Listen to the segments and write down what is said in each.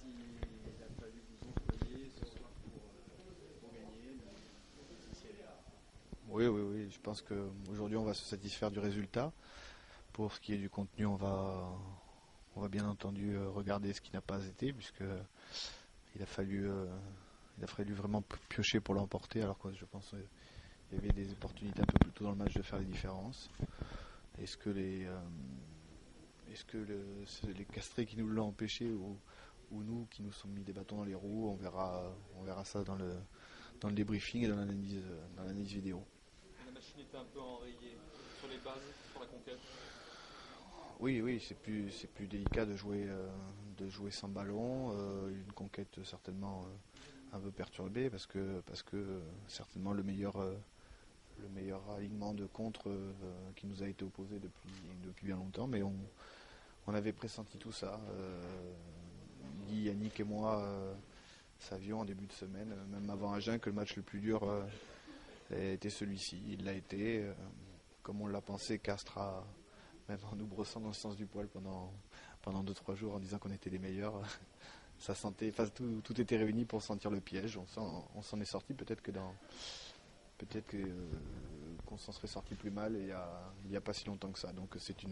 qu'il a fallu vous employer ce soir pour gagner, même si c'est là. Oui, je pense qu'aujourd'hui on va se satisfaire du résultat. Pour ce qui est du contenu, on va bien entendu regarder ce qui n'a pas été, puisque il a fallu vraiment piocher pour l'emporter, alors que je pense qu'il y avait des opportunités un peu plus tôt dans le match de faire les différences. Est-ce que c'est les castrés qui nous l'ont empêché ou nous qui nous sommes mis des bâtons dans les roues? On verra ça dans le débriefing et dans l'analyse vidéo. La machine était un peu enrayée sur les bases, sur la conquête. Oui, c'est plus délicat de jouer sans ballon, une conquête certainement un peu perturbée parce que certainement le meilleur alignement de contre qui nous a été opposé depuis bien longtemps, mais on avait pressenti tout ça. Guy, Yannick et moi savions en début de semaine, même avant Agen, que le match le plus dur était celui-ci. Il l'a été, comme on l'a pensé. Castres a, même en nous brossant dans le sens du poil pendant 2-3 jours en disant qu'on était les meilleurs, ça sentait, enfin, tout était réuni pour sentir le piège. On s'en est sorti, peut-être qu'on s'en serait sorti plus mal il y a pas si longtemps que ça. Donc c'est quand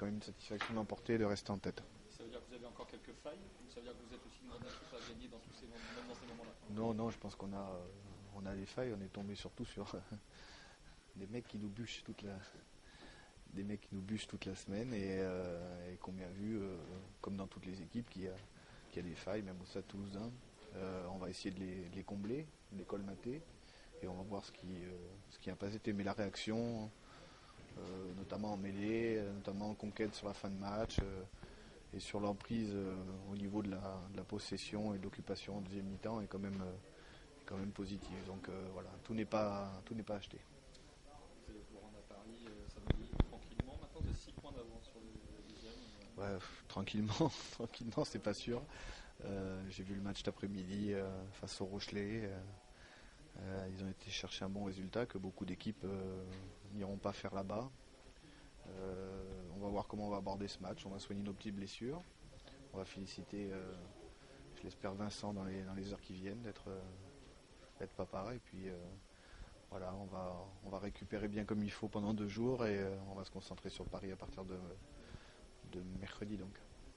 même une satisfaction d'emporter et de rester en tête. Ça veut dire que vous avez encore quelques failles, ou ça veut dire que vous êtes aussi une grande équipe à gagner dans même dans ces moments-là? Non, je pense qu'on a les failles. On est tombé surtout sur des mecs qui nous bûchent toute la semaine et qu'on a vu, comme dans toutes les équipes, qu'il y a des failles, même au Stade Toulousain. On va essayer de les combler, de les colmater, et on va voir ce qui n'a pas été. Mais la réaction, notamment en mêlée, notamment en conquête sur la fin de match, et sur l'emprise au niveau de la possession et de l'occupation en deuxième mi-temps est quand même positive. Donc voilà, tout n'est pas acheté. Vous allez vous rendre à Paris samedi tranquillement. Maintenant, vous avez 6 points d'avance sur le deuxième. Ouais, tranquillement, c'est pas sûr. J'ai vu le match d'après-midi face au Rochelet. Ils ont été chercher un bon résultat que beaucoup d'équipes n'iront pas faire là-bas. On va voir comment on va aborder ce match. On va soigner nos petites blessures. On va féliciter, je l'espère, Vincent dans les heures qui viennent d'être papa. Et puis voilà, on va récupérer bien comme il faut pendant 2 jours et on va se concentrer sur Paris à partir de mercredi donc.